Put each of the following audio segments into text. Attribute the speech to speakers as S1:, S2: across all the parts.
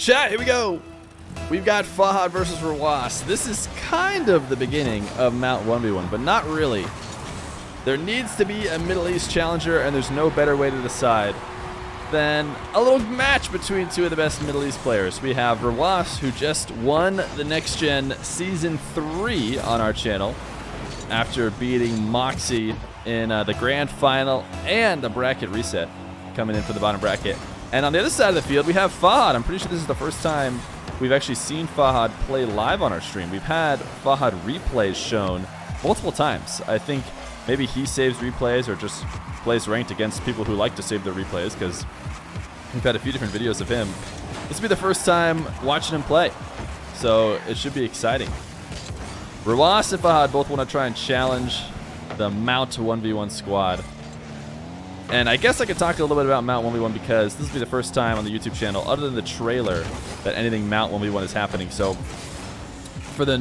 S1: Chat, here we go. We've got Fahad versus Rw9. This is kind of the beginning of Mount 1v1, but not really. There needs to be a Middle East challenger, and there's no better way to decide than a little match between two of the best Middle East players. We have Rw9, who just won the Next Gen Season 3 on our channel after beating Moxie in the Grand Final and the bracket reset, coming in for the bottom bracket. And on the other side of the field, we have Fahad. I'm pretty sure this is the first time we've actually seen Fahad play live on our stream. We've had Fahad replays shown multiple times. I think maybe he saves replays or just plays ranked against people who like to save their replays, because we've had a few different videos of him. This will be the first time watching him play, so it should be exciting. Rw9 and Fahad both want to try and challenge the Mount 1v1 squad. And I guess I could talk a little bit about Mount 1v1 because this will be the first time on the YouTube channel, other than the trailer, that anything Mount 1v1 is happening. So for the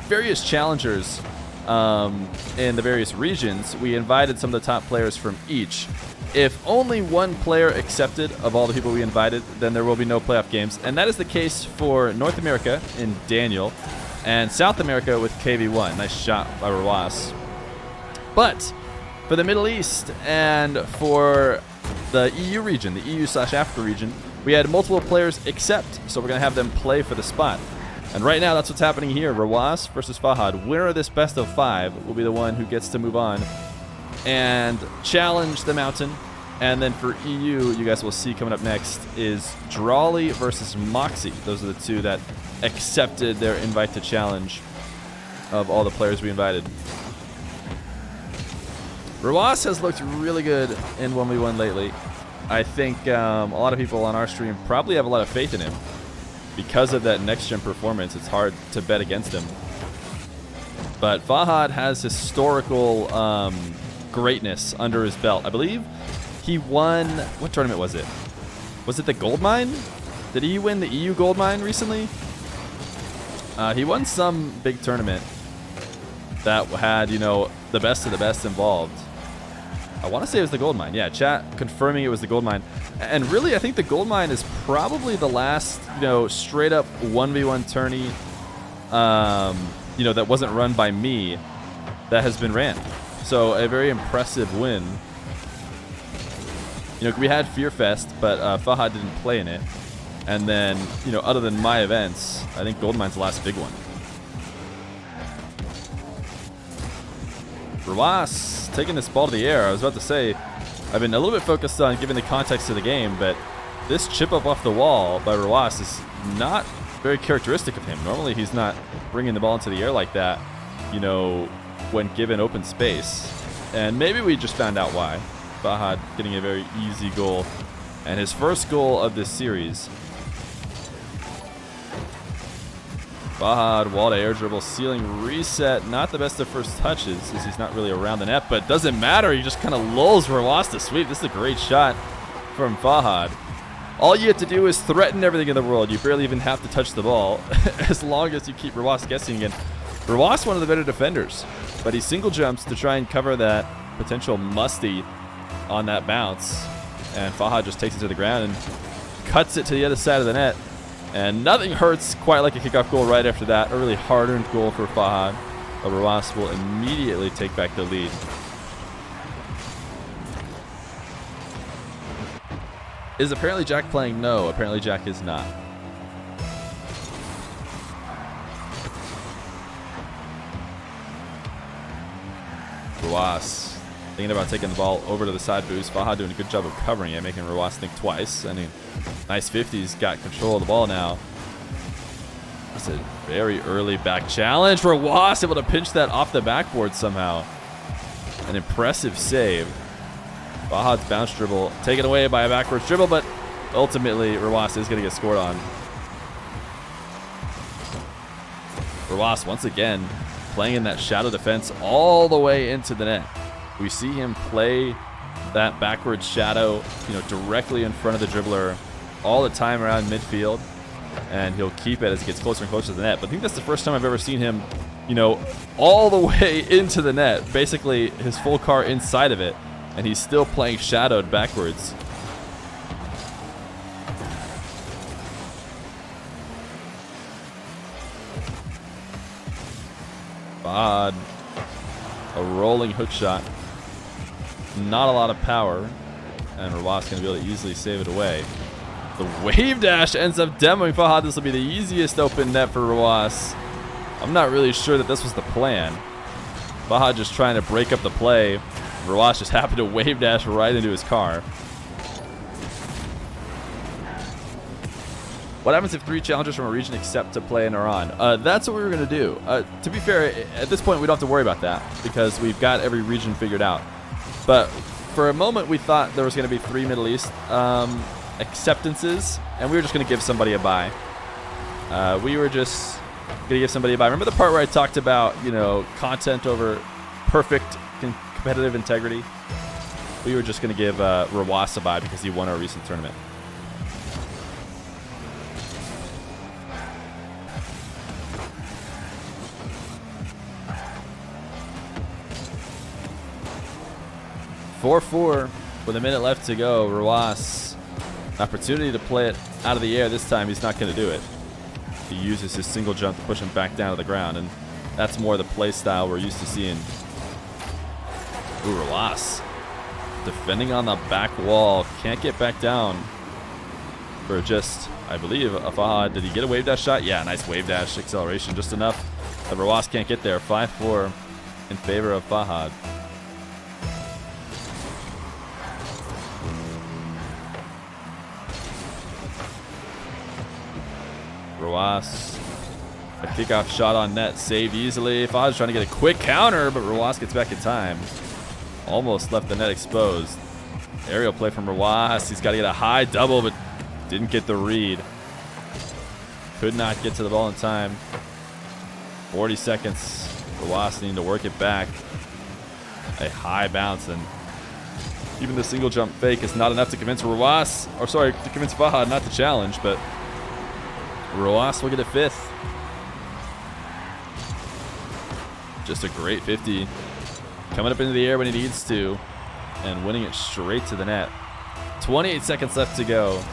S1: various challengers in the various regions, we invited some of the top players from each. If only one player accepted of all the people we invited, then there will be no playoff games. And that is the case for North America in Daniel and South America with KV1. Nice shot by Rw9. But for the Middle East and for the EU region, the EU/Africa region, we had multiple players accept, so we're going to have them play for the spot. And right now, that's what's happening here. Rw9 versus Fahad. Winner of this best of 5 will be the one who gets to move on and challenge the mountain. And then for EU, you guys will see coming up next, is Rw9 versus Moxie. Those are the two that accepted their invite to challenge of all the players we invited. Rw9 has looked really good in 1v1 lately. I think a lot of people on our stream probably have a lot of faith in him. Because of that next-gen performance, it's hard to bet against him. But Fahad has historical greatness under his belt. I believe he won... What tournament was it? Was it the Gold Mine? Did he win the EU Gold Mine recently? He won some big tournament that had, you know, the best of the best involved. I want to say it was the Gold Mine. Yeah, chat confirming it was the Gold Mine. And really, I think the Gold Mine is probably the last, you know, straight up 1v1 tourney, you know, that wasn't run by me that has been ran. So a very impressive win. You know, we had Fear Fest, but Fahad didn't play in it. And then, you know, other than my events, I think Gold Mine's the last big one. Rw9 taking this ball to the air. I was about to say, I've been a little bit focused on giving the context of the game, but this chip up off the wall by Rw9 is not very characteristic of him. Normally he's not bringing the ball into the air like that, you know, when given open space. And maybe we just found out why. Fahad getting a very easy goal, and his first goal of this series. Fahad, wall to air dribble, ceiling reset. Not the best of first touches, as he's not really around the net, but doesn't matter. He just kind of lulls Rw9 to sweep. This is a great shot from Fahad. All you have to do is threaten everything in the world. You barely even have to touch the ball, as long as you keep Rw9 guessing again. Rw9 one of the better defenders, but he single jumps to try and cover that potential musty on that bounce. And Fahad just takes it to the ground and cuts it to the other side of the net. And nothing hurts quite like a kickoff goal right after that. A really hard-earned goal for Fahad. But Rw9 will immediately take back the lead. Is apparently Jack playing? No, apparently Jack is not. Rw9 thinking about taking the ball over to the side boost. Fahad doing a good job of covering it, making Rw9 think twice. I mean, nice 50s, got control of the ball now. That's a very early back challenge. Rw9 able to pinch that off the backboard somehow. An impressive save. Fahad's bounce dribble taken away by a backwards dribble, but ultimately Rw9 is going to get scored on. Rw9 once again playing in that shadow defense all the way into the net. We see him play that backward shadow, you know, directly in front of the dribbler all the time around midfield, and he'll keep it as he gets closer and closer to the net. But I think that's the first time I've ever seen him, you know, all the way into the net, basically his full car inside of it, and he's still playing shadowed backwards. Fahad, a rolling hook shot. Not a lot of power. And Rwas going to be able to easily save it away. The wave dash ends up demoing Fahad. This will be the easiest open net for Rwas. I'm not really sure that this was the plan. Fahad just trying to break up the play. Rwas just happened to wave dash right into his car. What happens if 3 challengers from a region accept to play and are on? That's what we were going to do. To be fair, at this point, we don't have to worry about that because we've got every region figured out. But for a moment, we thought there was going to be 3 Middle East acceptances, and we were just going to give somebody a bye. We were just going to give somebody a bye. Remember the part where I talked about, you know, content over perfect competitive integrity? We were just going to give Rwas a bye because he won our recent tournament. (4-4) with a minute left to go. Rwas, an opportunity to play it out of the air. This time he's not going to do it. He uses his single jump to push him back down to the ground, and that's more the play style we're used to seeing. Ooh, Rwas defending on the back wall. Can't get back down for just, I believe, a Fahad. Did he get a wave dash shot? Yeah, nice wave dash acceleration. Just enough that Rwas can't get there. 5-4 in favor of Fahad. Rwas, a kickoff shot on net, saved easily. Fahad's trying to get a quick counter, but Rwas gets back in time. Almost left the net exposed. Aerial play from Rwas. He's got to get a high double, but didn't get the read. Could not get to the ball in time. 40 seconds. Rwas needing to work it back. A high bounce, and even the single jump fake is not enough to convince Rwas, or sorry, to convince Fahad not to challenge, but Rwas will get a 5th. Just a great 50. Coming up into the air when he needs to and winning it straight to the net. 28 seconds left to go.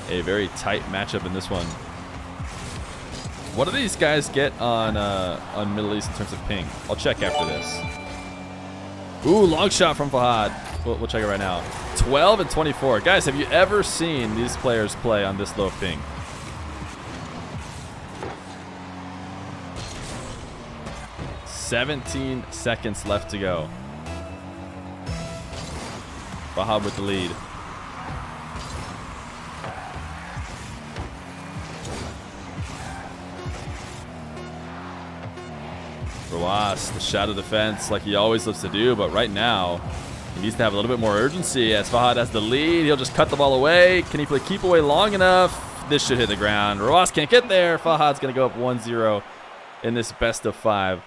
S1: A very tight matchup in this one. What do these guys get on Middle East in terms of ping? I'll check after this. Ooh, long shot from Fahad. We'll check it right now. 12 and 24. Guys, have you ever seen these players play on this low ping? $17 seconds left to go. Fahad with the lead. Rwas, the shadow defense like he always loves to do, but right now he needs to have a little bit more urgency as Fahad has the lead. He'll just cut the ball away. Can he play keep away long enough? This should hit the ground. Rwas can't get there. Fahad's going to go up 1-0 in this best of 5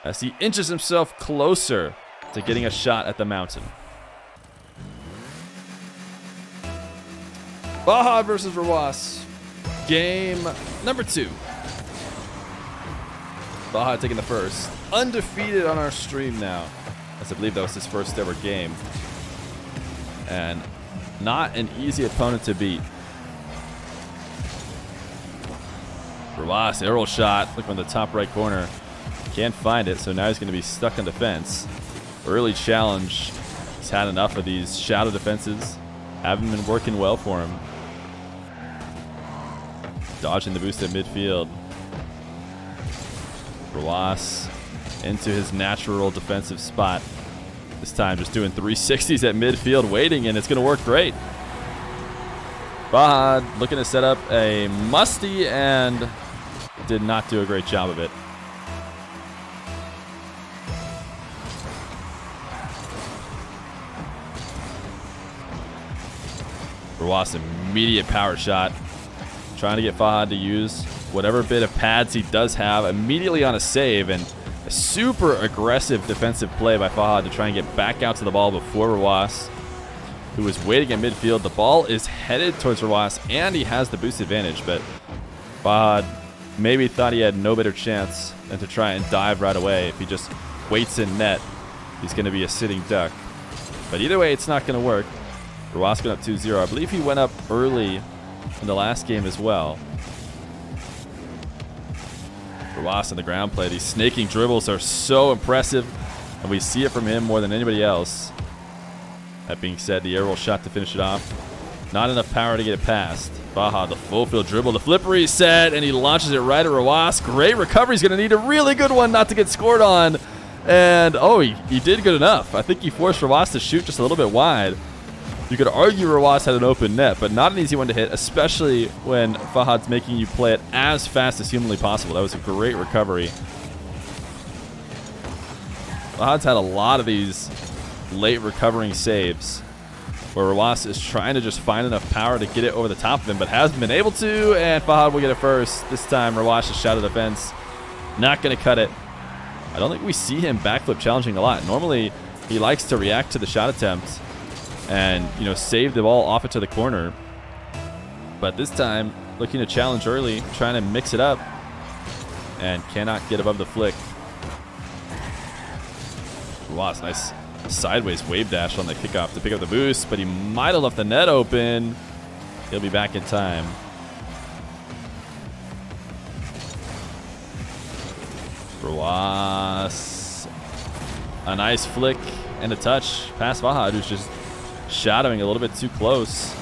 S1: as he inches himself closer to getting a shot at the mountain. Fahad versus Rwas. Game number 2. Fahad taking the first. Undefeated on our stream now, as I believe that was his first ever game. And not an easy opponent to beat. Rwas, arrow shot. Look from the top right corner. Can't find it, so now he's going to be stuck on defense. Early challenge. He's had enough of these shadow defenses. Haven't been working well for him. Dodging the boost at midfield. Rwas into his natural defensive spot. This time just doing 360s at midfield, waiting, and it's going to work great. Fahad looking to set up a musty and did not do a great job of it. Rwas, immediate power shot. Trying to get Fahad to use whatever bit of pads he does have immediately on a save, and a super aggressive defensive play by Fahad to try and get back out to the ball before Rwas, who was waiting at midfield. The ball is headed towards Rwas, and he has the boost advantage, but Fahad maybe thought he had no better chance than to try and dive right away. If he just waits in net, he's going to be a sitting duck. But either way, it's not going to work. Rwas going up 2-0. I believe he went up early in the last game as well. Rwas on the ground play. These snaking dribbles are so impressive, and we see it from him more than anybody else. That being said, the air roll shot to finish it off. Not enough power to get it past. Fahad, the full field dribble, the flip reset, and he launches it right at Rwas. Great recovery. He's going to need a really good one not to get scored on. And, oh, he did good enough. I think he forced Rwas to shoot just a little bit wide. You could argue Rwas had an open net, but not an easy one to hit, especially when Fahad's making you play it as fast as humanly possible. That was a great recovery. Fahad's had a lot of these late recovering saves where Rwas is trying to just find enough power to get it over the top of him, but hasn't been able to, and Fahad will get it first. This time, Rwas just shot at the fence. Not going to cut it. I don't think we see him backflip challenging a lot. Normally, he likes to react to the shot attempt and, you know, save the ball off it to the corner. But this time, looking to challenge early, trying to mix it up, and cannot get above the flick. Rwas, nice sideways wave dash on the kickoff to pick up the boost, but he might have left the net open. He'll be back in time. Rwas, a nice flick and a touch past Fahad, who's just shadowing a little bit too close,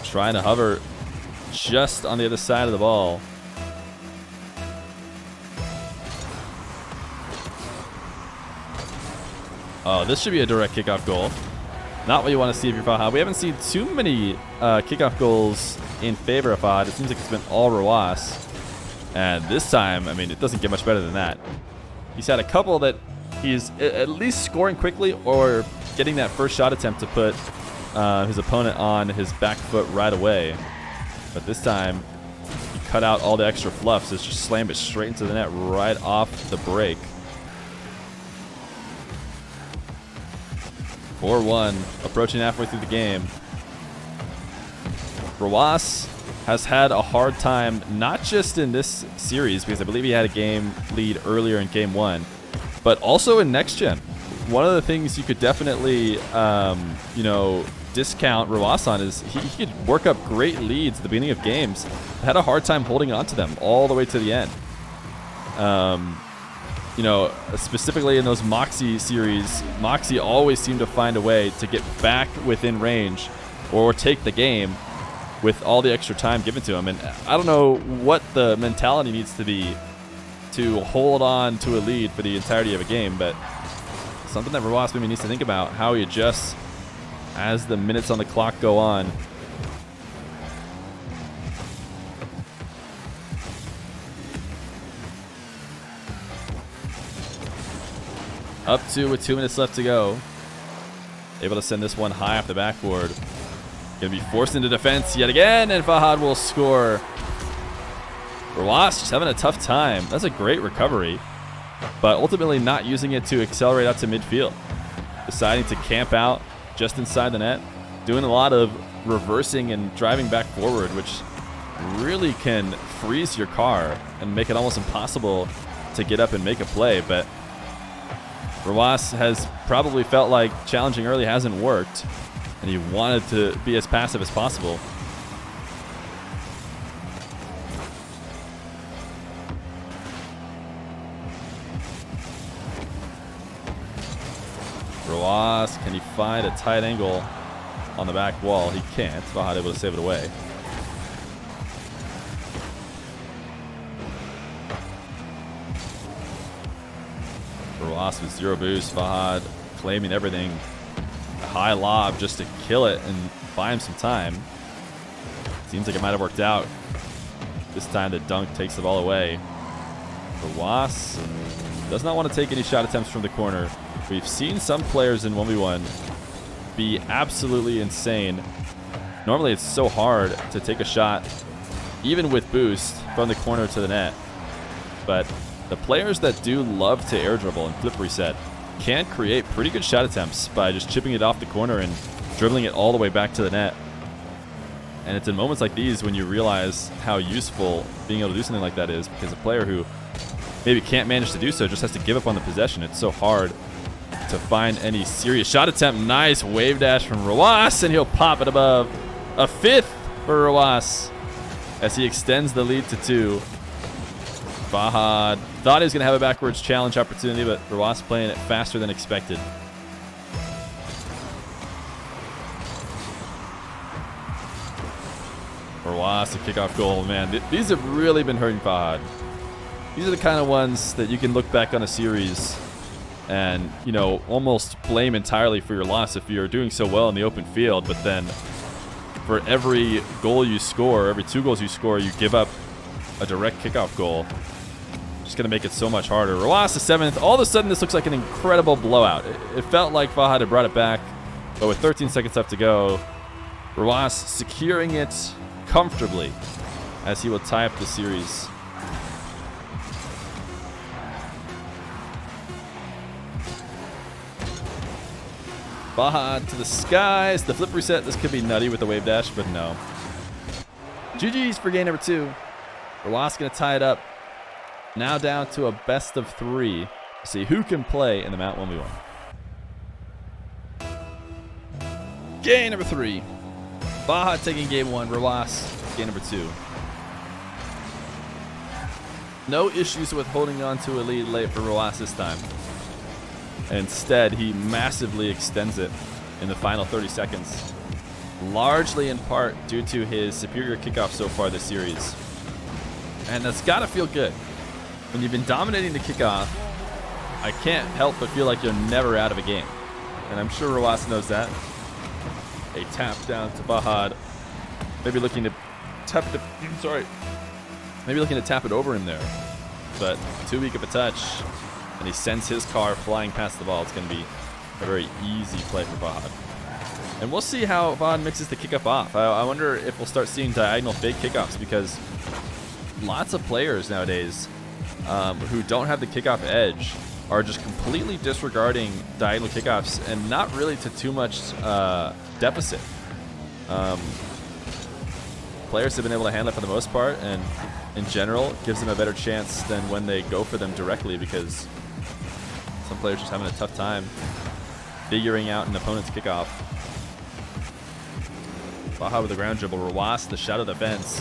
S1: trying to hover just on the other side of the ball. Oh, this should be a direct kickoff goal. Not what you want to see if you're Fahad. We haven't seen too many kickoff goals in favor of Fahad. It seems like it's been all Rwas. And this time, I mean, it doesn't get much better than that. He's had a couple that he's at least scoring quickly or getting that first shot attempt to put his opponent on his back foot right away. But this time, he cut out all the extra fluffs. It's just slammed it straight into the net right off the break. 4-1, approaching halfway through the game. Rwas has had a hard time, not just in this series, because I believe he had a game lead earlier in game 1, but also in next gen. One of the things you could definitely, you know, discount Rwas on is he could work up great leads at the beginning of games. Had a hard time holding on to them all the way to the end. You know, specifically in those Moxie series, Moxie always seemed to find a way to get back within range or take the game with all the extra time given to him. And I don't know what the mentality needs to be to hold on to a lead for the entirety of a game, but something that Rwas maybe needs to think about, how he adjusts as the minutes on the clock go on. Up 2 with 2 minutes left to go. Able to send this one high off the backboard. Going to be forced into defense yet again, and Fahad will score. Rwas just having a tough time. That's a great recovery, but ultimately not using it to accelerate out to midfield. Deciding to camp out just inside the net. Doing a lot of reversing and driving back forward, which really can freeze your car and make it almost impossible to get up and make a play. But Rwas has probably felt like challenging early hasn't worked, and he wanted to be as passive as possible. Rwas, can he find a tight angle on the back wall? He can't. Fahad able to save it away. Rwas with 0 boost. Fahad claiming everything. A high lob just to kill it and buy him some time. Seems like it might have worked out. This time the dunk takes the ball away. Rwas does not want to take any shot attempts from the corner. We've seen some players in 1v1 be absolutely insane. Normally it's so hard to take a shot, even with boost, from the corner to the net. But the players that do love to air dribble and flip reset can create pretty good shot attempts by just chipping it off the corner and dribbling it all the way back to the net. And it's in moments like these when you realize how useful being able to do something like that is, because a player who maybe can't manage to do so just has to give up on the possession. It's so hard to find any serious shot attempt. Nice wave dash from Rwas, and he'll pop it above. A 5th for Rwas as he extends the lead to 2. Fahad thought he was going to have a backwards challenge opportunity, but Rw9 playing it faster than expected. Rw9, a kickoff goal. Man, these have really been hurting Fahad. These are the kind of ones that you can look back on a series and, you know, almost blame entirely for your loss if you're doing so well in the open field, but then for every goal you score, every 2 goals you score, you give up a direct kickoff goal. Just going to make it so much harder. Rw9 to 7th. All of a sudden, this looks like an incredible blowout. It felt like Fahad had brought it back, but with 13 seconds left to go, Rw9 securing it comfortably as he will tie up the series. Fahad to the skies. The flip reset. This could be nutty with the wave dash, but no. GG's for game number 2. Rw9 going to tie it up. Now down to a best of 3 to see who can play in the Mount 1v1. Game number 3. Fahad taking game 1. Rw9 game number 2. No issues with holding on to a lead late for Rw9 this time. Instead, he massively extends it in the final 30 seconds, largely in part due to his superior kickoff so far this series. And that's got to feel good. When you've been dominating the kickoff, I can't help but feel like you're never out of a game. And I'm sure Rw9 knows that. A tap down to Fahad. Maybe looking to tap it. Maybe looking to tap it over him there. But too weak of a touch. And he sends his car flying past the ball. It's going to be a very easy play for Fahad. And we'll see how Fahad mixes the kickoff off. I wonder if we'll start seeing diagonal fake kickoffs, because lots of players nowadays who don't have the kickoff edge are just completely disregarding diagonal kickoffs and not really to too much deficit. Players have been able to handle it for the most part, and in general, it gives them a better chance than when they go for them directly, because some players just having a tough time figuring out an opponent's kickoff. Fahad with the ground dribble. Rw9 the shadow defense.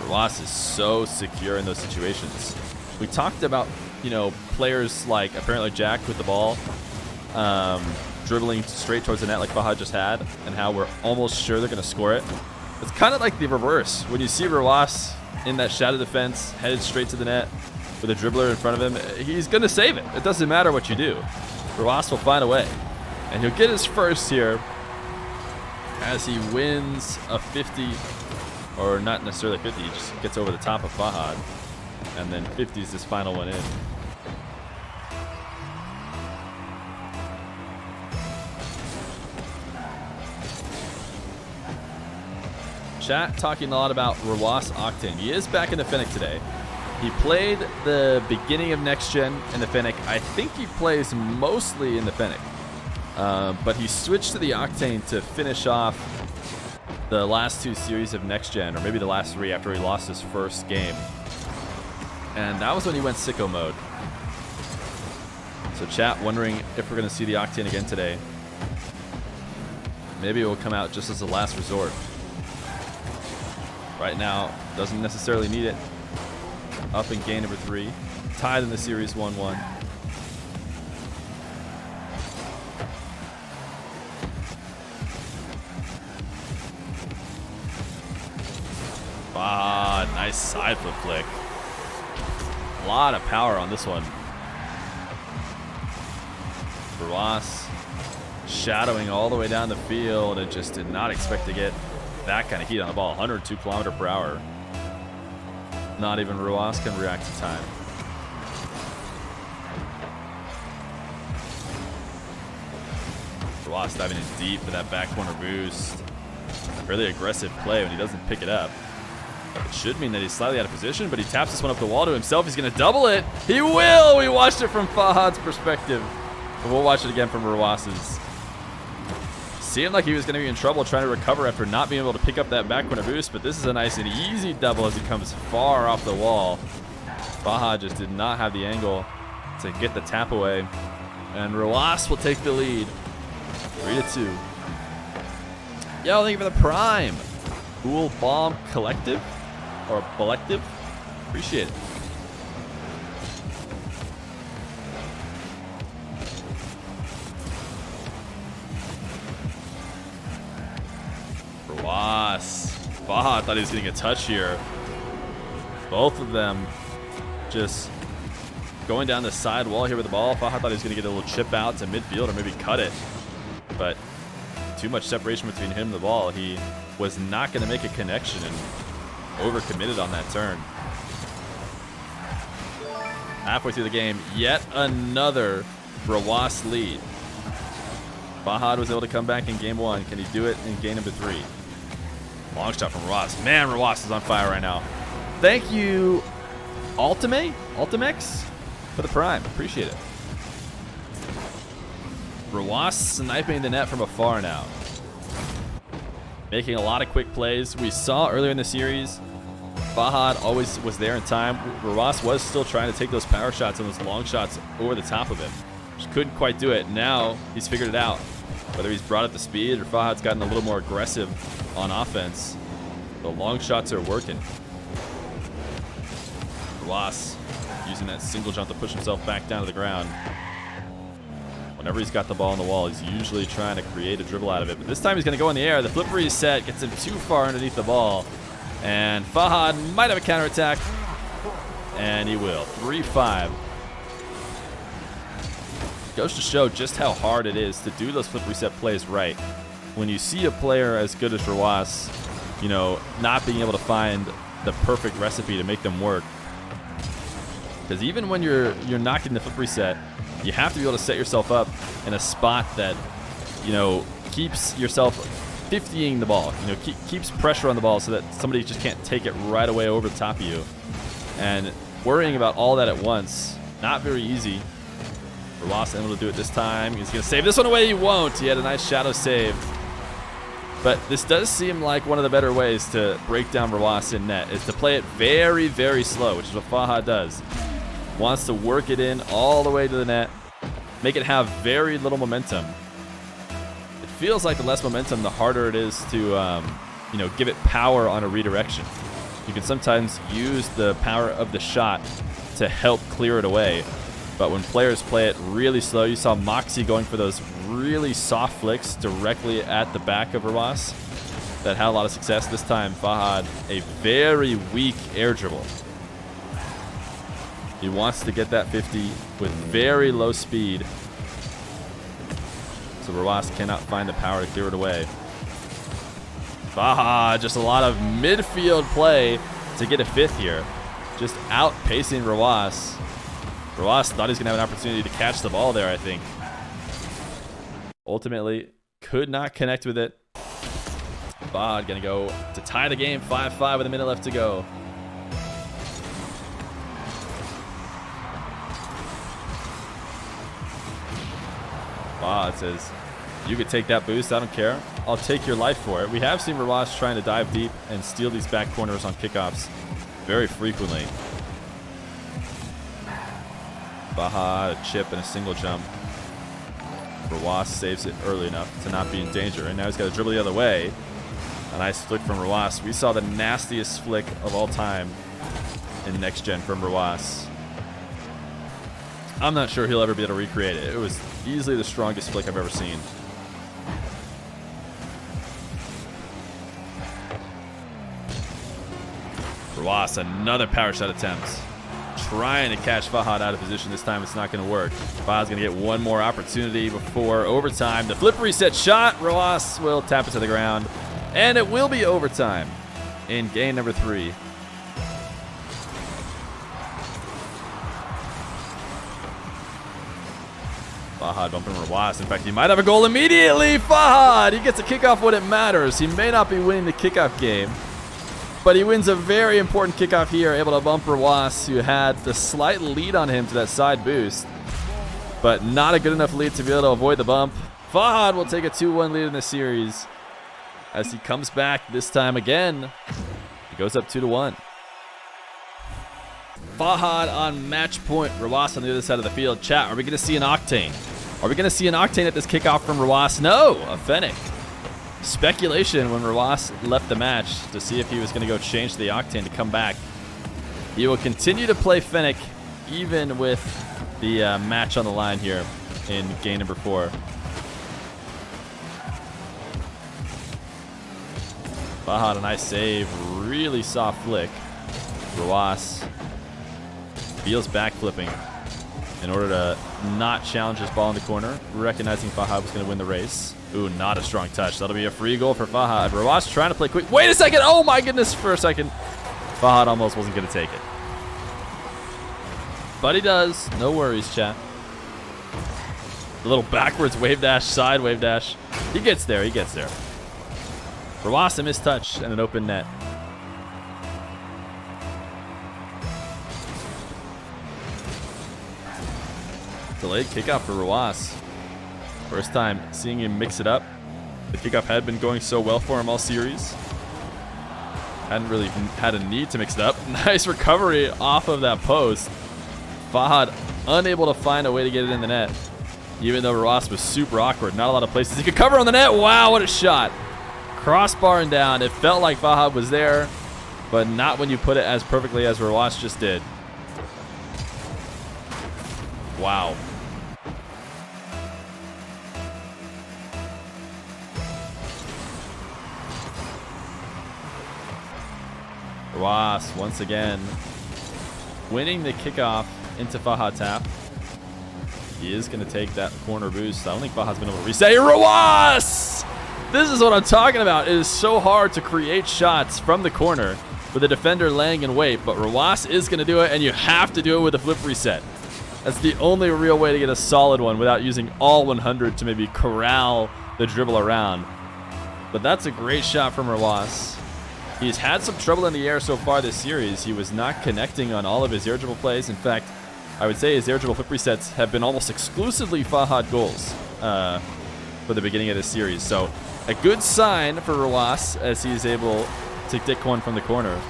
S1: Rw9 is so secure in those situations. We talked about, you know, players like apparently Jack with the ball dribbling straight towards the net like Fahad just had, and how we're almost sure they're going to score it. It's kind of like the reverse. When you see Rw9 in that shadow defense, headed straight to the net with a dribbler in front of him, he's going to save it. It doesn't matter what you do. Rw9 will find a way. And he'll get his first here as he wins a 50, or not necessarily 50, he just gets over the top of Fahad. And then 50's his final one in. Chat talking a lot about Rw9 Octane. He is back in the Fennec today. He played the beginning of next gen in the Fennec. I think he plays mostly in the Fennec. But he switched to the Octane to finish off the last 2 series of next gen, or maybe the last 3 after he lost his first game. And that was when he went sicko mode. So chat wondering if we're going to see the Octane again today. Maybe it will come out just as a last resort. Right now, doesn't necessarily need it. Up in game number 3. Tied in the series 1-1. Ah, nice side flip flick. A lot of power on this one. Rw9 shadowing all the way down the field and just did not expect to get that kind of heat on the ball. 102 km/h. Not even Rw9 can react to time. Rw9 diving in deep for that back corner boost. Really aggressive play when he doesn't pick it up. It should mean that he's slightly out of position, but he taps this one up the wall to himself. He's going to double it. He will! We watched it from Fahad's perspective. But we'll watch it again from Rw9's. Seemed like he was going to be in trouble trying to recover after not being able to pick up that back corner boost, but this is a nice and easy double as he comes far off the wall. Fahad just did not have the angle to get the tap away. And Rw9 will take the lead. 3-2. Yo, thank you for the prime. Cool Bomb Collective. Or Collective. Appreciate it. Rawas. Fahad thought he was getting a touch here. Both of them just going down the side wall here with the ball. Fahad thought he was going to get a little chip out to midfield or maybe cut it. But too much separation between him and the ball. He was not going to make a connection and overcommitted on that turn. Halfway through the game, yet another Rawas lead. Fahad was able to come back in game 1. Can he do it in game number 3? Long shot from Rawas. Man, Rawas is on fire right now. Thank you, Ultimex, for the prime. Appreciate it. Rawas sniping the net from afar now. Making a lot of quick plays. We saw earlier in the series, Fahad always was there in time. Rawas was still trying to take those power shots and those long shots over the top of him. Just couldn't quite do it. Now he's figured it out. Whether he's brought up the speed or Fahad's gotten a little more aggressive on offense, the long shots are working. Rawas using that single jump to push himself back down to the ground. Whenever he's got the ball on the wall, he's usually trying to create a dribble out of it. But this time he's going to go in the air. The flip reset gets him too far underneath the ball. And Fahad might have a counterattack. And he will. 3-5. Goes to show just how hard it is to do those flip reset plays right. When you see a player as good as Rawas, you know, not being able to find the perfect recipe to make them work. Because even when you're knocking the flip reset, you have to be able to set yourself up in a spot that, you know, keeps yourself 50ing the ball. You know, keeps pressure on the ball so that somebody just can't take it right away over the top of you. And worrying about all that at once, not very easy. Rawas able to do it this time. He's going to save this one away. He won't. He had a nice shadow save. But this does seem like one of the better ways to break down Rawas in net is to play it very, very slow, which is what Fahad does. Wants to work it in all the way to the net, make it have very little momentum. It feels like the less momentum, the harder it is to, you know, give it power on a redirection. You can sometimes use the power of the shot to help clear it away. But when players play it really slow, you saw Moxie going for those really soft flicks directly at the back of Rawas that had a lot of success. This time, Fahad, a very weak air dribble. He wants to get that 50 with very low speed. So Rawas cannot find the power to clear it away. Fahad, just a lot of midfield play to get a 5th here. Just outpacing Rawas. Rawas thought he was going to have an opportunity to catch the ball there, I think. Ultimately, could not connect with it. Fahad going to go to tie the game 5-5 with a minute left to go. Fahad says, you could take that boost, I don't care. I'll take your life for it. We have seen Rawas trying to dive deep and steal these back corners on kickoffs very frequently. Fahad, a chip and a single jump. Rawas saves it early enough to not be in danger. And now he's got to dribble the other way. A nice flick from Rawas. We saw the nastiest flick of all time in Next Gen from Rawas. I'm not sure he'll ever be able to recreate it. It was easily the strongest flick I've ever seen. Rawas, another power shot attempt. Trying to catch Fahad out of position. This time it's not going to work. Fahad's going to get one more opportunity before overtime. The flip reset shot. Rawas will tap it to the ground. And it will be overtime in game number 3. Fahad bumping Rawas. In fact, he might have a goal immediately. Fahad, he gets a kickoff when it matters. He may not be winning the kickoff game, but he wins a very important kickoff here, able to bump Rawas, who had the slight lead on him to that side boost, but not a good enough lead to be able to avoid the bump. Fahad will take a 2-1 lead in the series as he comes back this time again. He goes up 2-1. Fahad on match point. Rawas on the other side of the field. Chat, are we going to see an Octane? Are we going to see an Octane at this kickoff from Rawas? No, a Fennec. Speculation when Rawas left the match to see if he was going to go change the Octane to come back. He will continue to play Fennec even with the match on the line here in game number 4. Fahad, a nice save. Really soft flick. Rwas feels back flipping in order to not challenge his ball in the corner, recognizing Fahad was going to win the race. Ooh, not a strong touch. That'll be a free goal for Fahad. Rwas trying to play quick. Wait a second. Oh, my goodness. For a second, Fahad almost wasn't going to take it. But he does. No worries, chat. A little backwards wave dash, side wave dash. He gets there. He gets there. Rwas, a missed touch and an open net. Delayed kickoff for Rwas. First time seeing him mix it up. The kickoff had been going so well for him all series. Hadn't really had a need to mix it up. Nice recovery off of that post. Fahad unable to find a way to get it in the net. Even though Rwas was super awkward. Not a lot of places he could cover on the net. Wow, what a shot. Crossbar and down. It felt like Fahad was there, but not when you put it as perfectly as Rwas just did. Wow. Rwas once again winning the kickoff into Fahad tap. He is going to take that corner boost. I don't think Fahad's been able to reset. Rwas! This is what I'm talking about. It is so hard to create shots from the corner with a defender laying in wait, but Rwas is going to do it, and you have to do it with a flip reset. That's the only real way to get a solid one without using all 100 to maybe corral the dribble around. But that's a great shot from Rwas. He's had some trouble in the air so far this series. He was not connecting on all of his air dribble plays. In fact, I would say his air dribble flip resets have been almost exclusively Fahad goals for the beginning of this series. So a good sign for Rwas as he's able to dick one from the corner.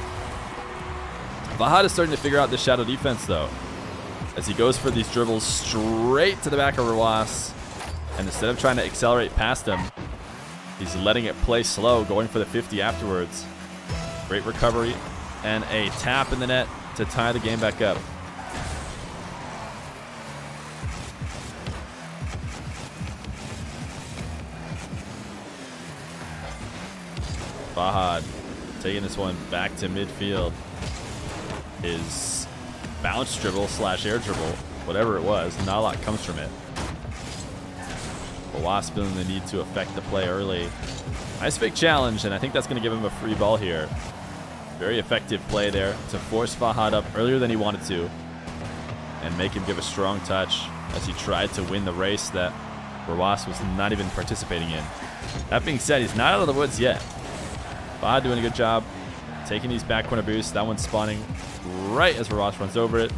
S1: Fahad is starting to figure out the shadow defense though, as he goes for these dribbles straight to the back of Rwas, and instead of trying to accelerate past him, he's letting it play slow, going for the 50 afterwards. Great recovery and a tap in the net to tie the game back up. Fahad taking this one back to midfield. His bounce dribble slash air dribble, whatever it was, not a lot comes from it. Rwas feeling the need to affect the play early. Nice big challenge, and I think that's going to give him a free ball here. Very effective play there to force Fahad up earlier than he wanted to and make him give a strong touch as he tried to win the race that Rwas was not even participating in. That being said, he's not out of the woods yet. Fahad doing a good job taking these back corner boosts. That one's spawning right as Rwas runs over it,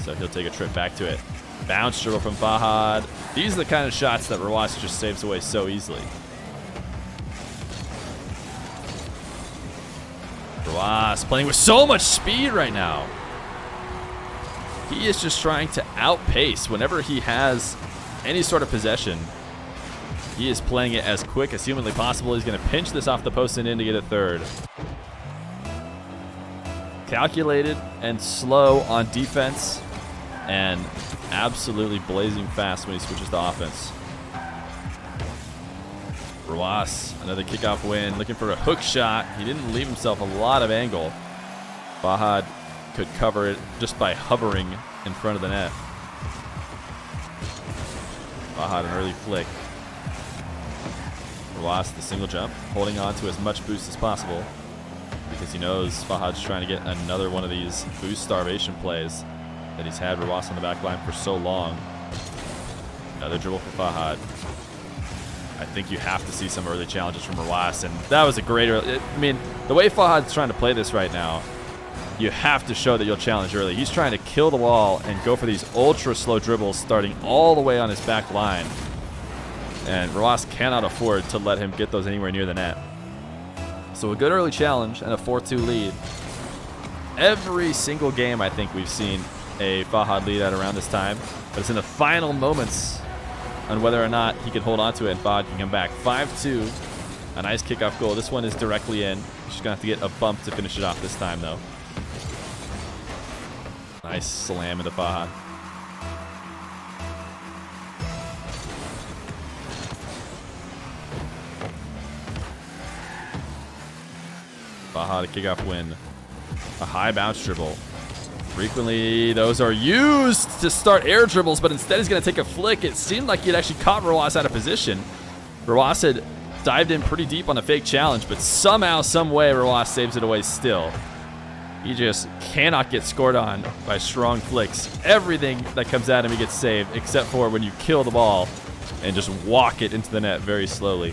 S1: so he'll take a trip back to it. Bounce dribble from Fahad. These are the kind of shots that Rwas just saves away so easily. Rwas playing with so much speed right now. He is just trying to outpace whenever he has any sort of possession. He is playing it as quick as humanly possible. He's going to pinch this off the post and in to get a third. Calculated and slow on defense, and absolutely blazing fast when he switches to offense. Rwas, another kickoff win, looking for a hook shot. He didn't leave himself a lot of angle. Fahad could cover it just by hovering in front of the net. Fahad, an early flick. Rwas, the single jump, holding on to as much boost as possible because he knows Fahad's trying to get another one of these boost starvation plays that he's had Rwas on the back line for so long. Another dribble for Fahad. I think you have to see some early challenges from Rwas, and that was a great early. I mean, the way Fahad's trying to play this right now, you have to show that you'll challenge early. He's trying to kill the wall and go for these ultra slow dribbles starting all the way on his back line. And Rwas cannot afford to let him get those anywhere near the net. So a good early challenge and a 4-2 lead. Every single game I think we've seen a Fahad lead at around this time, but it's in the final moments on whether or not he can hold on to it and Fahad can come back. 5-2, a nice kickoff goal. This one is directly in. He's just going to have to get a bump to finish it off this time, though. Nice slam into Fahad. Fahad a kickoff win. A high bounce dribble. Frequently, those are used to start air dribbles, but instead he's going to take a flick. It seemed like he had actually caught Rw9 out of position. Rw9 had dived in pretty deep on a fake challenge, but somehow, some way, Rw9 saves it away still. He just cannot get scored on by strong flicks. Everything that comes at him, he gets saved, except for when you kill the ball and just walk it into the net very slowly.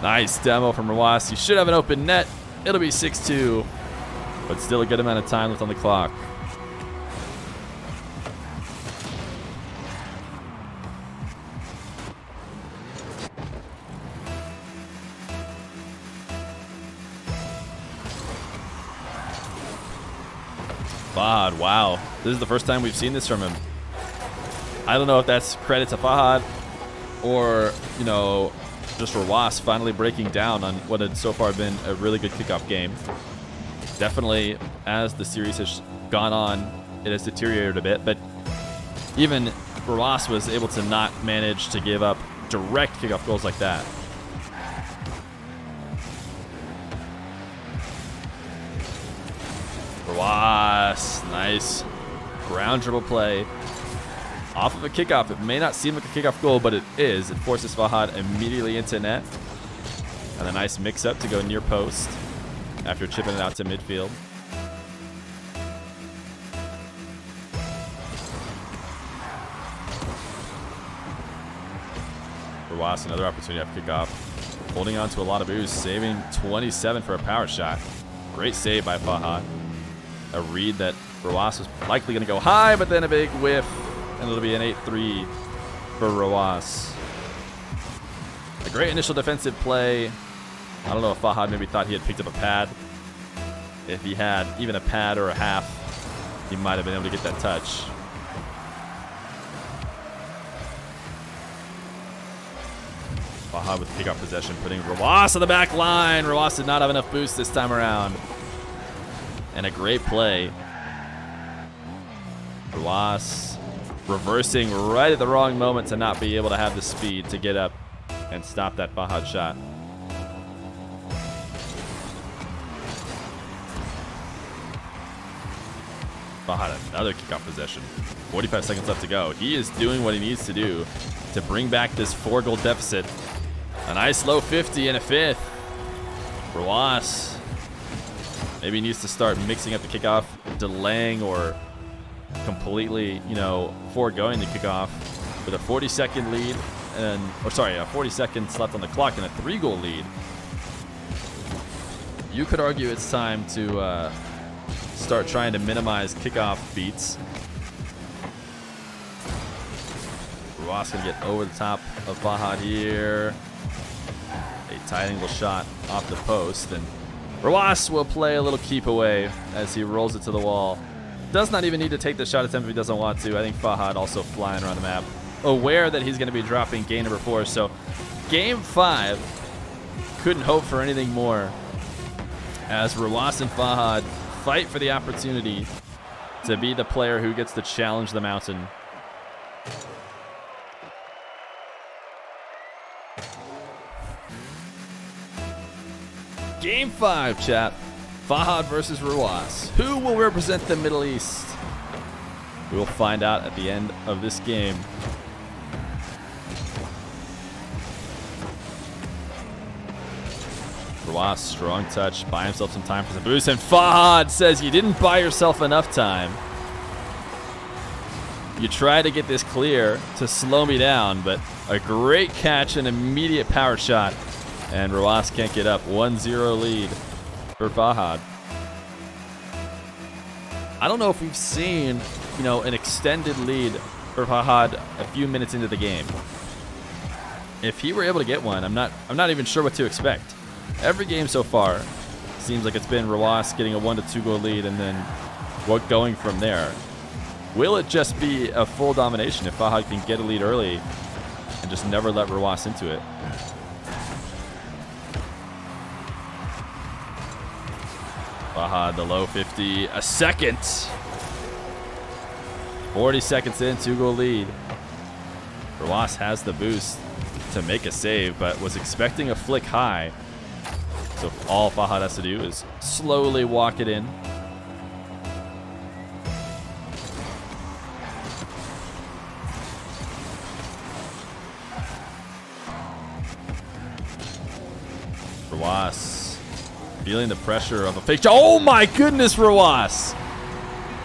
S1: Nice demo from Rw9. You should have an open net. It'll be 6-2, but still a good amount of time left on the clock. Fahad, wow. This is the first time we've seen this from him. I don't know if that's credit to Fahad or, you know, just Rw9 finally breaking down on what had so far been a really good kickoff game. Definitely, as the series has gone on, it has deteriorated a bit, but even Rw9 was able to not manage to give up direct kickoff goals like that. Rw9, nice ground dribble play off of a kickoff. It may not seem like a kickoff goal, but it is. It forces Fahad immediately into net. And a nice mix-up to go near post after chipping it out to midfield. Rw9, another opportunity after kickoff. Holding on to a lot of boost, saving 27 for a power shot. Great save by Fahad. A read that Rw9 was likely going to go high, but then a big whiff, and it'll be an 8-3 for Rw9. A great initial defensive play. I don't know if Fahad maybe thought he had picked up a pad. If he had even a pad or a half, he might have been able to get that touch. Fahad with kickoff possession, putting Rw9 on the back line. Rw9 did not have enough boost this time around. And a great play. Rw9 reversing right at the wrong moment to not be able to have the speed to get up and stop that Fahad shot. Fahad, another kickoff possession. 45 seconds left to go. He is doing what he needs to do to bring back this 4-goal deficit. A nice low 50 and a fifth. Rw9 maybe needs to start mixing up the kickoff, delaying or completely, you know, foregoing the kickoff with a 40-second lead, and 40 seconds left on the clock and a 3-goal lead. You could argue it's time to start trying to minimize kickoff beats. Rw9 gonna get over the top of Fahad here. A tight angle shot off the post, and Rw9 will play a little keep away as he rolls it to the wall. Does not even need to take the shot attempt if he doesn't want to. I think Fahad also flying around the map, aware that he's going to be dropping game number 4. So game 5, couldn't hope for anything more as Rw9 and Fahad fight for the opportunity to be the player who gets to challenge the mountain. Game 5, chat. Fahad versus Rw9. Who will represent the Middle East? We will find out at the end of this game. Rw9, strong touch. Buy himself some time for the boost. And Fahad says you didn't buy yourself enough time. You try to get this clear to slow me down, but a great catch and immediate power shot. And Rw9 can't get up. 1-0 lead for Fahad. I don't know if we've seen, you know, an extended lead for Fahad a few minutes into the game. If he were able to get one, I'm not even sure what to expect. Every game so far seems like it's been Rw9 getting a 1 to 2 goal lead and then what going from there. Will it just be a full domination if Fahad can get a lead early and just never let Rw9 into it? Fahad, the low 50, a second. 40 seconds in, 2-goal lead. Rw9 has the boost to make a save, but was expecting a flick high. So all Fahad has to do is slowly walk it in. Rawas feeling the pressure of a fake. Oh my goodness, Rawas!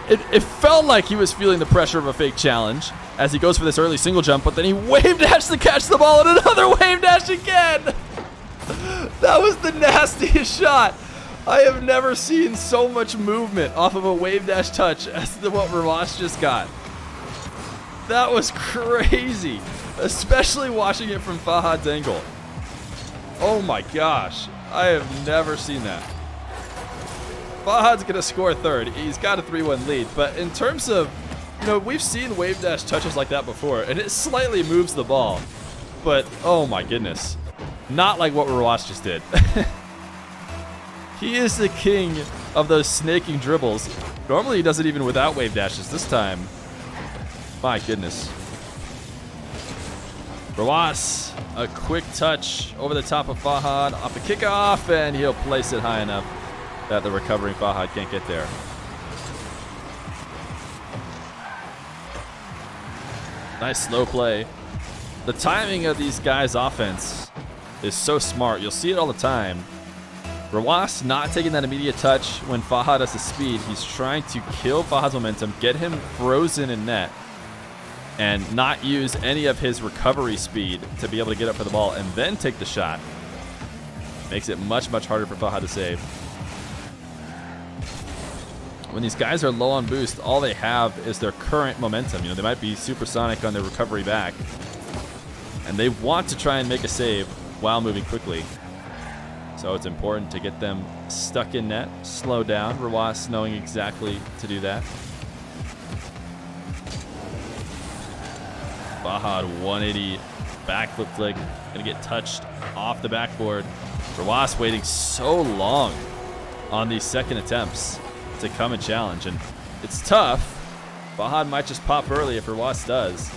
S1: It felt like he was feeling the pressure of a fake challenge as he goes for this early single jump, but then he wave dashed to catch the ball and another wave dash again. That was the nastiest shot. I have never seen so much movement off of a wave dash touch as what Rawas just got. That was crazy, especially watching it from Fahad's angle. Oh my gosh, I have never seen that. Fahad's going to score third. He's got a 3-1 lead, but in terms of, you know, we've seen wave dash touches like that before, and it slightly moves the ball, but oh my goodness, not like what Rawas just did. He is the king of those snaking dribbles. Normally he does it even without wave dashes. This time, my goodness. Rawas, a quick touch over the top of Fahad off the kickoff, and he'll place it high enough that the recovering Fahad can't get there. Nice slow play. The timing of these guys' offense is so smart. You'll see it all the time. Rawas not taking that immediate touch when Fahad has the speed. He's trying to kill Fahad's momentum, get him frozen in net, and not use any of his recovery speed to be able to get up for the ball and then take the shot. Makes it much, much harder for Fahad to save. When these guys are low on boost, all they have is their current momentum. You know, they might be supersonic on their recovery back, and they want to try and make a save while moving quickly. So it's important to get them stuck in net, slow down. Rawas knowing exactly to do that. Fahad 180 backflip flick, gonna get touched off the backboard. Rawas waiting so long on these second attempts to come and challenge, and it's tough. Fahad might just pop early if Rawas does.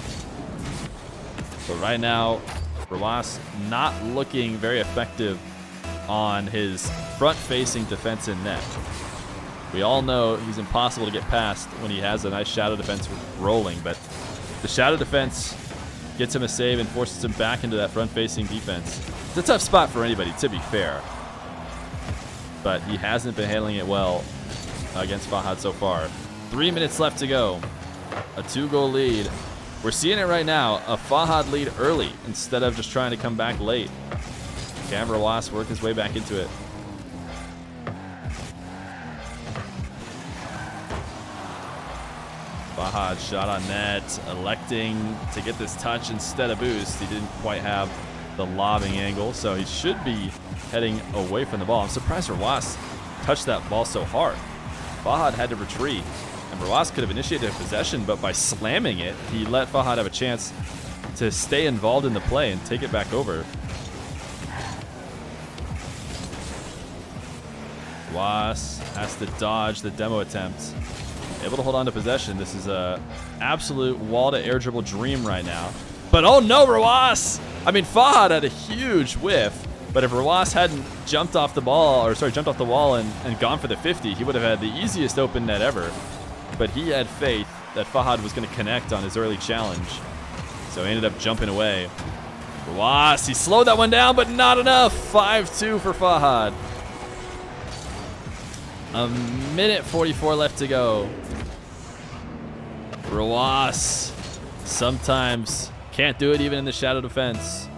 S1: But right now, Rawas not looking very effective on his front-facing defense in net. We all know he's impossible to get past when he has a nice shadow defense rolling, but the shadow defense gets him a save and forces him back into that front-facing defense. It's a tough spot for anybody, to be fair, but he hasn't been handling it well against Fahad so far. 3 minutes left to go. A 2-goal lead. We're seeing it right now. A Fahad lead early instead of just trying to come back late. Can Rawas work his way back into it? Fahad shot on net, electing to get this touch instead of boost. He didn't quite have the lobbing angle, so he should be heading away from the ball. I'm surprised Rawas touched that ball so hard. Fahad had to retreat, and Rawas could have initiated a possession, but by slamming it, he let Fahad have a chance to stay involved in the play and take it back over. Rawas has to dodge the demo attempt. Able to hold on to possession. This is a absolute wall-to-air dribble dream right now. But oh no, Rawas! I mean, Fahad had a huge whiff, but if Rawas hadn't jumped off the ball, or sorry, jumped off the wall and gone for the 50, he would have had the easiest open net ever. But he had faith that Fahad was going to connect on his early challenge, so he ended up jumping away. Rawas, he slowed that one down, but not enough. 5-2 for Fahad. A minute 44 left to go. Rawas sometimes can't do it even in the shadow defense.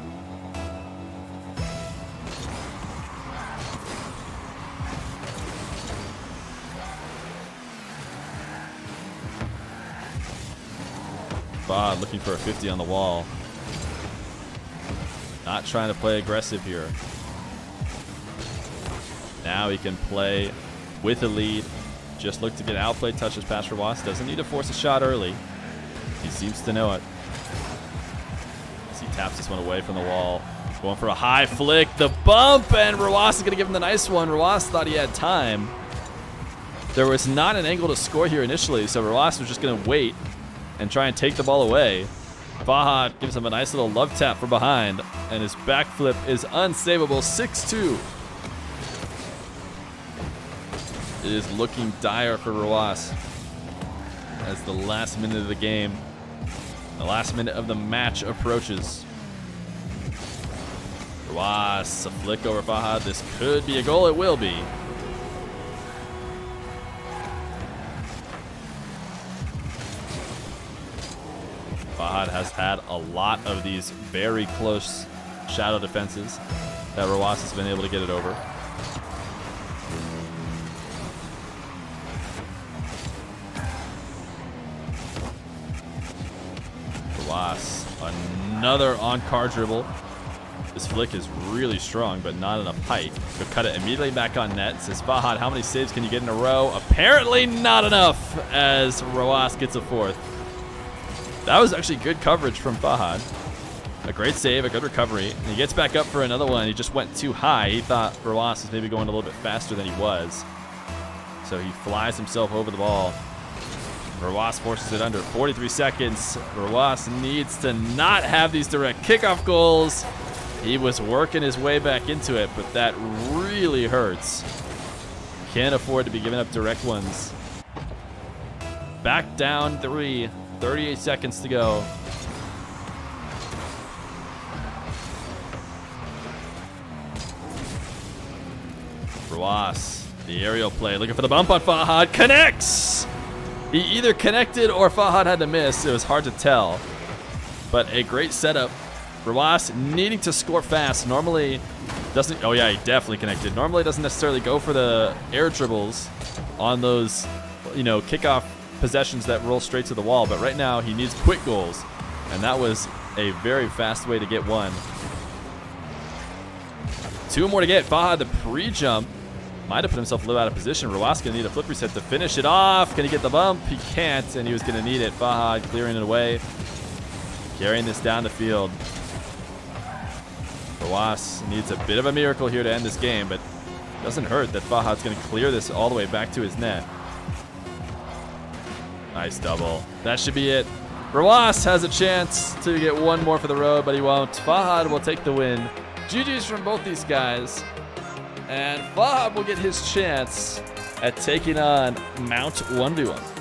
S1: Fahad looking for a 50 on the wall. Not trying to play aggressive here. Now he can play with a lead. Just look to get outplay touches past Rawas. Doesn't need to force a shot early. He seems to know it. As he taps this one away from the wall. Going for a high flick. The bump, and Rawas is going to give him the nice one. Rawas thought he had time. There was not an angle to score here initially, so Rawas was just going to wait and try and take the ball away. Fahad gives him a nice little love tap from behind, and his backflip is unsavable. 6-2. It is looking dire for Rw9 as the last minute of the game, the last minute of the match approaches. Rw9, a flick over Fahad. This could be a goal. It will be. Fahad has had a lot of these very close shadow defenses that Rw9 has been able to get it over. Another on-car dribble. This flick is really strong, but not enough height. He'll cut it immediately back on net. Says Fahad, how many saves can you get in a row? Apparently not enough, as Rw9 gets a fourth. That was actually good coverage from Fahad. A great save, a good recovery. And he gets back up for another one. He just went too high. He thought Rw9 was maybe going a little bit faster than he was. So he flies himself over the ball. Rw9 forces it under 43 seconds. Rw9 needs to not have these direct kickoff goals. He was working his way back into it, but that really hurts. Can't afford to be giving up direct ones. Back down 3, 38 seconds to go. Rw9, the aerial play, looking for the bump on Fahad, connects! He either connected or Fahad had to miss. It was hard to tell. But a great setup. Rw9 needing to score fast. Normally doesn't... Oh, yeah, he definitely connected. Normally doesn't necessarily go for the air dribbles on those, you know, kickoff possessions that roll straight to the wall. But right now he needs quick goals. And that was a very fast way to get one. 2 more to get. Fahad, the pre-jump. Might have put himself a little out of position. Rw9 going to need a flip reset to finish it off. Can he get the bump? He can't, and he was going to need it. Fahad clearing it away. Carrying this down the field. Rw9 needs a bit of a miracle here to end this game, but it doesn't hurt that Fahad's going to clear this all the way back to his net. Nice double. That should be it. Rw9 has a chance to get one more for the road, but he won't. Fahad will take the win. GG's from both these guys. And Fahad will get his chance at taking on Mount 1v1.